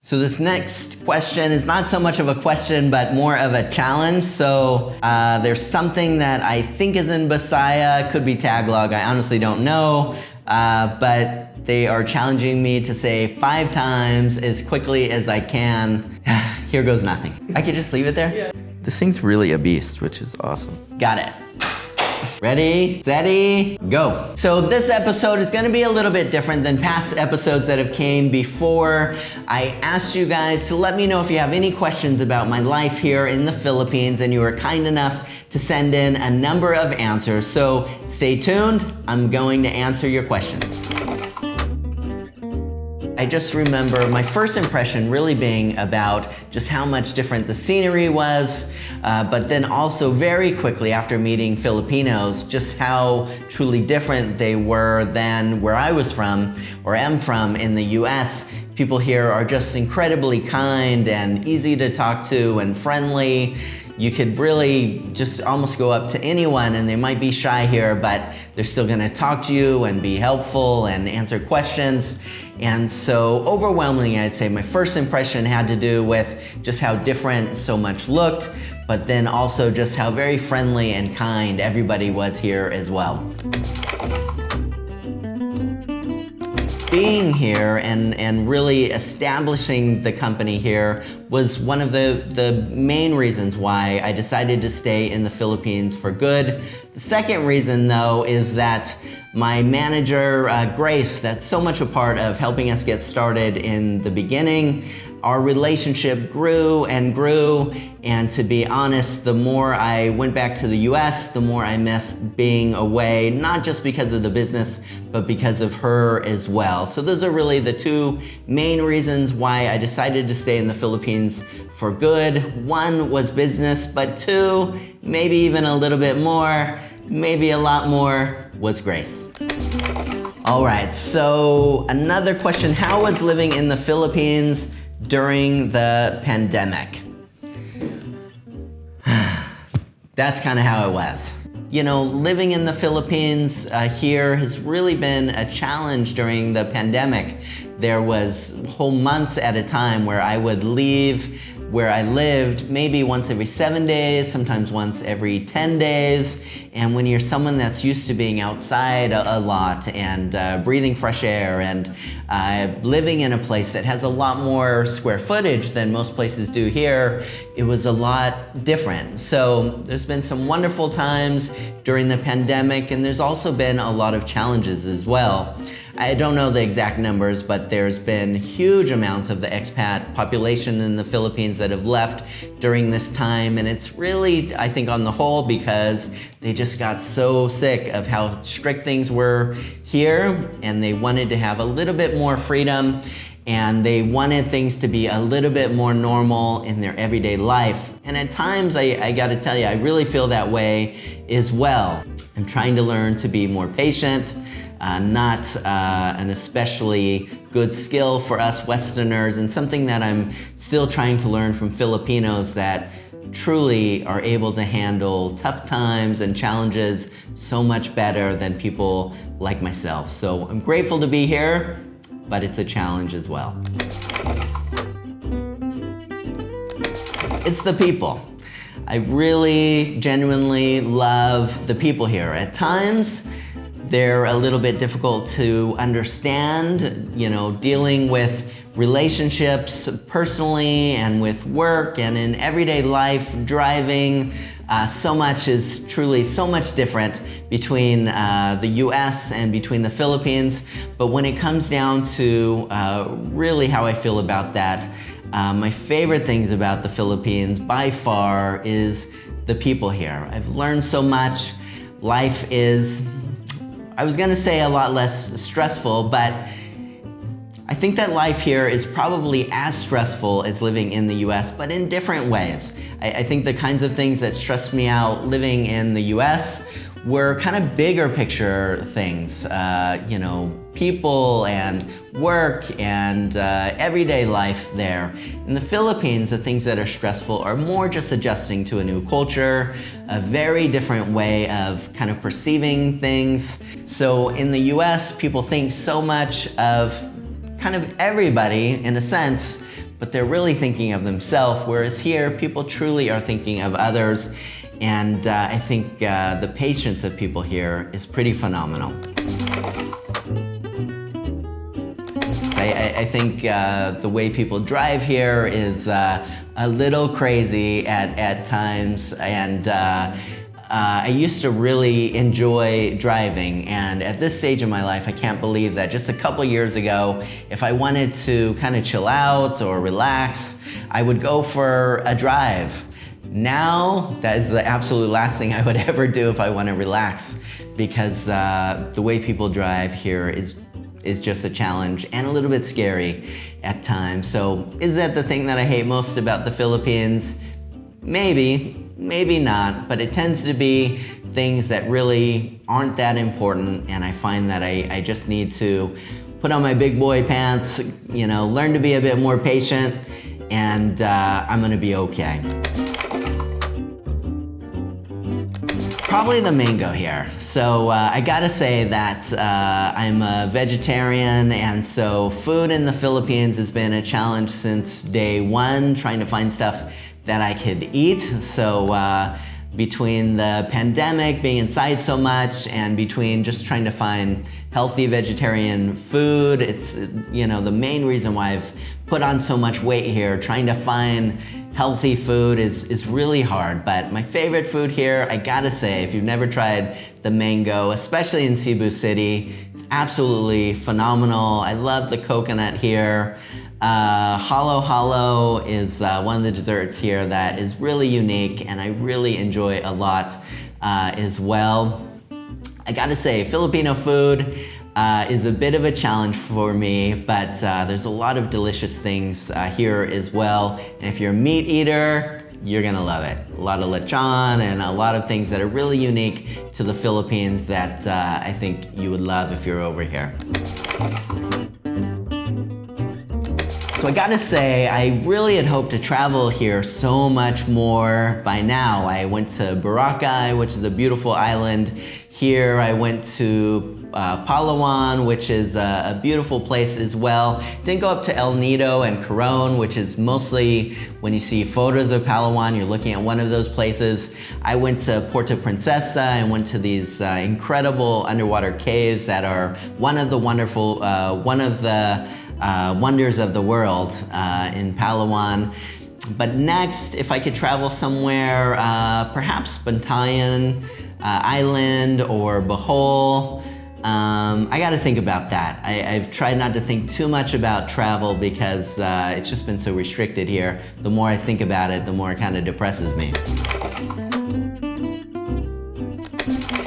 So this next question is not so much of a question, but more of a challenge. So there's something that I think is in Bisaya, could be Tagalog, I honestly don't know, but they are challenging me to say 5 times as quickly as I can. Here goes nothing. I could just leave it there? Yeah. This thing's really a beast, which is awesome. Got it. Ready, steady, go. So this episode is gonna be a little bit different than past episodes that have came before. I asked you guys to let me know if you have any questions about my life here in the Philippines, and you were kind enough to send in a number of answers. So stay tuned, I'm going to answer your questions. I just remember my first impression really being about just how much different the scenery was, but then also very quickly after meeting Filipinos, just how truly different they were than where I was from, or am from in the US. People here are just incredibly kind and easy to talk to and friendly. You could really just almost go up to anyone, and they might be shy here, but they're still gonna talk to you and be helpful and answer questions. And so overwhelmingly, I'd say my first impression had to do with just how different so much looked, but then also just how very friendly and kind everybody was here as well. Being here and really establishing the company here was one of the main reasons why I decided to stay in the Philippines for good. The second reason, though, is that my manager, Grace, that's so much a part of helping us get started in the beginning. Our relationship grew and grew, and to be honest, the more I went back to the US, the more I missed being away, not just because of the business, but because of her as well. So those are really the 2 main reasons why I decided to stay in the Philippines for good. 1 was business, but 2, maybe even a little bit more, maybe a lot more, was Grace. All right, so another question, how was living in the Philippines during the pandemic? That's kind of how it was. You know, living in the Philippines here has really been a challenge during the pandemic. There was whole months at a time where I would leave where I lived maybe once every 7 days, sometimes once every 10 days. And when you're someone that's used to being outside a lot and breathing fresh air and living in a place that has a lot more square footage than most places do here, it was a lot different. So there's been some wonderful times during the pandemic, and there's also been a lot of challenges as well. I don't know the exact numbers, but there's been huge amounts of the expat population in the Philippines that have left during this time, and it's really, I think, on the whole, because they just got so sick of how strict things were here, and they wanted to have a little bit more freedom, and they wanted things to be a little bit more normal in their everyday life. And at times, I gotta tell you, I really feel that way as well. I'm trying to learn to be more patient, not an especially good skill for us Westerners, and something that I'm still trying to learn from Filipinos that truly are able to handle tough times and challenges so much better than people like myself. So I'm grateful to be here, but it's a challenge as well. It's the people. I really genuinely love the people here. At times, they're a little bit difficult to understand, you know, dealing with relationships personally and with work and in everyday life, driving. So much is truly so much different between the US and between the Philippines. But when it comes down to really how I feel about that, my favorite things about the Philippines by far is the people here. I've learned so much. Life is, I was gonna say, a lot less stressful, but I think that life here is probably as stressful as living in the US, but in different ways. I think the kinds of things that stressed me out living in the US were kind of bigger picture things, you know, people and work and everyday life there. In the Philippines, the things that are stressful are more just adjusting to a new culture, a very different way of kind of perceiving things. So in the US, people think so much of kind of everybody in a sense, but they're really thinking of themselves, whereas here, people truly are thinking of others, and I think the patience of people here is pretty phenomenal. I think the way people drive here is a little crazy at times, and I used to really enjoy driving, and at this stage in my life, I can't believe that just a couple years ago, if I wanted to kind of chill out or relax, I would go for a drive. Now, that is the absolute last thing I would ever do if I want to relax, because the way people drive here is just a challenge and a little bit scary at times. So is that the thing that I hate most about the Philippines? Maybe, maybe not, but it tends to be things that really aren't that important, and I find that I just need to put on my big boy pants, learn to be a bit more patient, and I'm gonna be okay. Probably the mango here. So I gotta say that I'm a vegetarian, and so food in the Philippines has been a challenge since day one, trying to find stuff that I could eat. So between the pandemic, being inside so much, and between just trying to find healthy vegetarian food, it's the main reason why I've put on so much weight here. Trying to find healthy food is really hard, but my favorite food here, I gotta say, if you've never tried the mango, especially in Cebu City, it's absolutely phenomenal. I love the coconut here. Halo halo is one of the desserts here that is really unique, and I really enjoy a lot as well. I gotta say, Filipino food is a bit of a challenge for me, but there's a lot of delicious things here as well. And if you're a meat eater, you're gonna love it. A lot of lechon and a lot of things that are really unique to the Philippines that I think you would love if you're over here. So I gotta say, I really had hoped to travel here so much more by now. I went to Boracay, which is a beautiful island here. I went to Palawan, which is a beautiful place as well. Didn't go up to El Nido and Coron, which is mostly, when you see photos of Palawan, you're looking at one of those places. I went to Puerto Princesa and went to these incredible underwater caves that are one of the wonders of the world in Palawan. But next, if I could travel somewhere, perhaps Bantayan Island or Bohol, I gotta think about that. I've tried not to think too much about travel because it's just been so restricted here. The more I think about it, the more it kind of depresses me.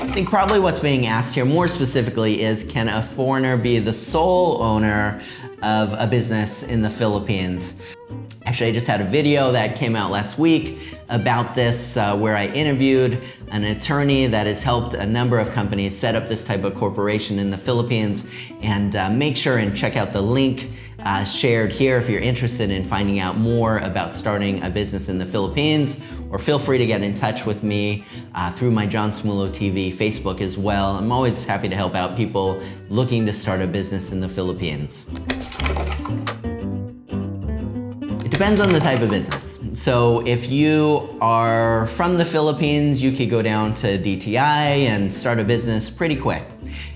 I think probably what's being asked here more specifically is, can a foreigner be the sole owner of a business in the Philippines? Actually, I just had a video that came out last week about this where I interviewed an attorney that has helped a number of companies set up this type of corporation in the Philippines, and make sure and check out the link shared here if you're interested in finding out more about starting a business in the Philippines, or feel free to get in touch with me through my John Smulo TV Facebook as well. I'm always happy to help out people looking to start a business in the Philippines. It depends on the type of business. So if you are from the Philippines, you could go down to DTI and start a business pretty quick.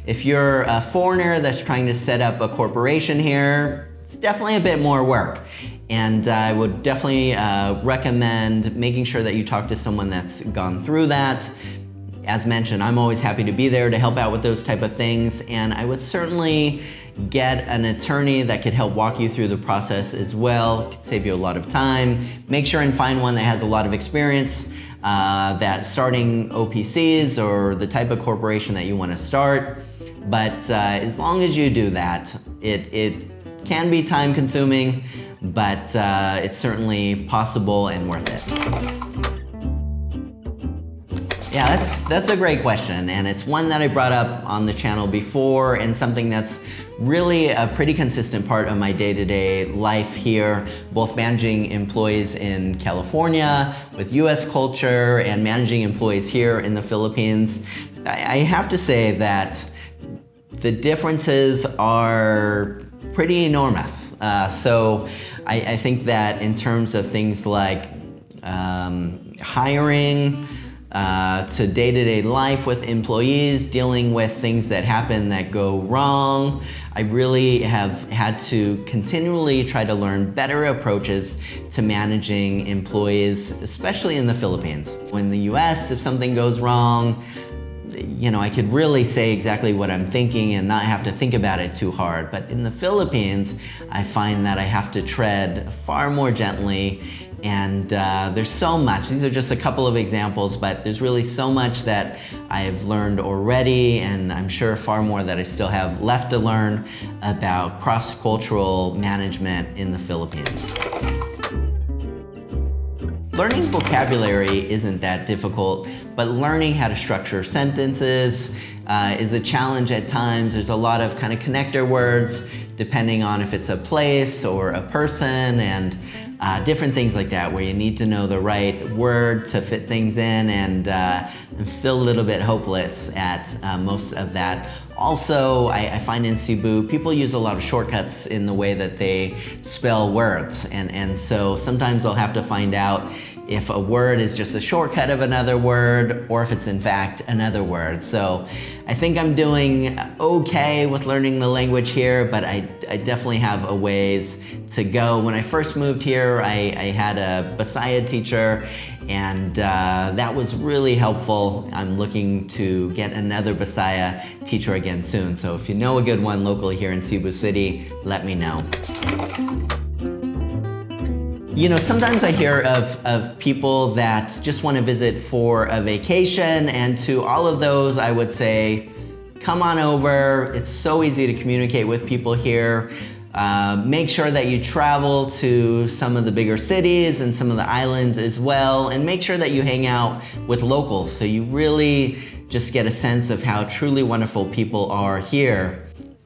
If you're a foreigner that's trying to set up a corporation here, it's definitely a bit more work. And I would definitely recommend making sure that you talk to someone that's gone through that. As mentioned, I'm always happy to be there to help out with those type of things, and I would certainly get an attorney that could help walk you through the process as well. It could save you a lot of time. Make sure and find one that has a lot of experience, that starting OPCs or the type of corporation that you want to start. But as long as you do that, it can be time consuming, but it's certainly possible and worth it. Yeah, that's a great question, and it's one that I brought up on the channel before, and something that's really a pretty consistent part of my day-to-day life here, both managing employees in California with US culture and managing employees here in the Philippines. I have to say that the differences are pretty enormous. So I think that in terms of things like hiring, to day-to-day life with employees, dealing with things that happen that go wrong, I really have had to continually try to learn better approaches to managing employees, especially in the Philippines. In the US, if something goes wrong, I could really say exactly what I'm thinking and not have to think about it too hard. But in the Philippines, I find that I have to tread far more gently, and there's so much. These are just a couple of examples, but there's really so much that I've learned already, and I'm sure far more that I still have left to learn about cross-cultural management in the Philippines. Learning vocabulary isn't that difficult, but learning how to structure sentences is a challenge at times. There's a lot of kind of connector words, depending on if it's a place or a person, and different things like that, where you need to know the right word to fit things in, and I'm still a little bit hopeless at most of that. Also, I find in Cebu, people use a lot of shortcuts in the way that they spell words, and so sometimes I'll have to find out if a word is just a shortcut of another word, or if it's in fact another word. So I think I'm doing okay with learning the language here, but I definitely have a ways to go. When I first moved here, I had a Bisaya teacher, and that was really helpful. I'm looking to get another Bisaya teacher again soon. So if you know a good one locally here in Cebu City, let me know. Sometimes I hear of people that just want to visit for a vacation, and to all of those I would say, come on over. It's so easy to communicate with people here. Make sure that you travel to some of the bigger cities and some of the islands as well, and make sure that you hang out with locals so you really just get a sense of how truly wonderful people are here.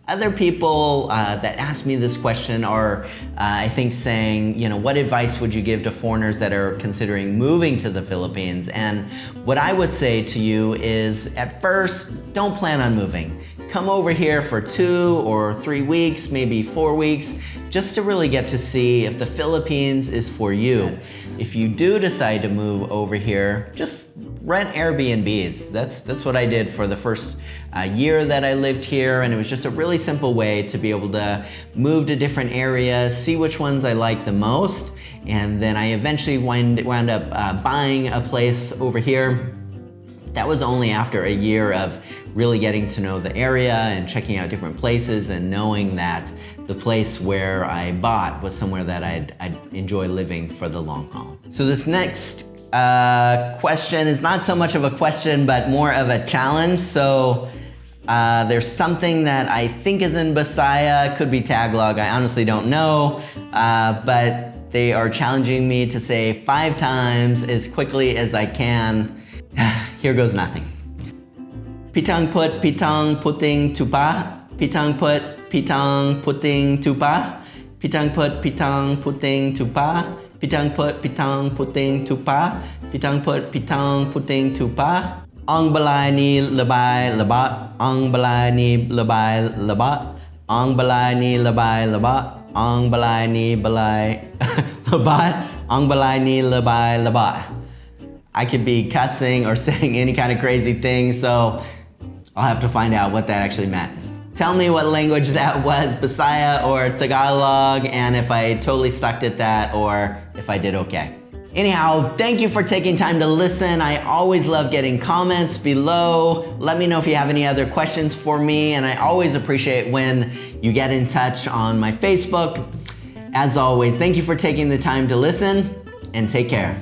Other people that ask me this question are, I think, saying, what advice would you give to foreigners that are considering moving to the Philippines? And what I would say to you is, at first, don't plan on moving. Come over here for 2 or 3 weeks, maybe 4 weeks, just to really get to see if the Philippines is for you. If you do decide to move over here, just rent Airbnbs. That's what I did for the first year that I lived here, and it was just a really simple way to be able to move to different areas, see which ones I liked the most, and then I eventually wound up buying a place over here. That was only after a year of really getting to know the area and checking out different places and knowing that the place where I bought was somewhere that I'd enjoy living for the long haul. So this next question is not so much of a question, but more of a challenge. So there's something that I think is in Bisaya, could be Tagalog, I honestly don't know, but they are challenging me to say 5 times as quickly as I can. Here goes nothing. Pitang put pitang puting tupa. Pitang put pitang puting tupa. Pitang put pitang puting tupa. Pitang put pitang puting tupa. Pitang put pitang puting tupa. Ang balay ni labay labat. Ang balay ni labay labat. Ang balay ni labay labat. Ang balay ni balay labat. Ang balay ni labay labat. I could be cussing or saying any kind of crazy thing, so I'll have to find out what that actually meant. Tell me what language that was, Bisaya or Tagalog, and if I totally sucked at that or if I did okay. Anyhow, thank you for taking time to listen. I always love getting comments below. Let me know if you have any other questions for me, and I always appreciate when you get in touch on my Facebook. As always, thank you for taking the time to listen, and take care.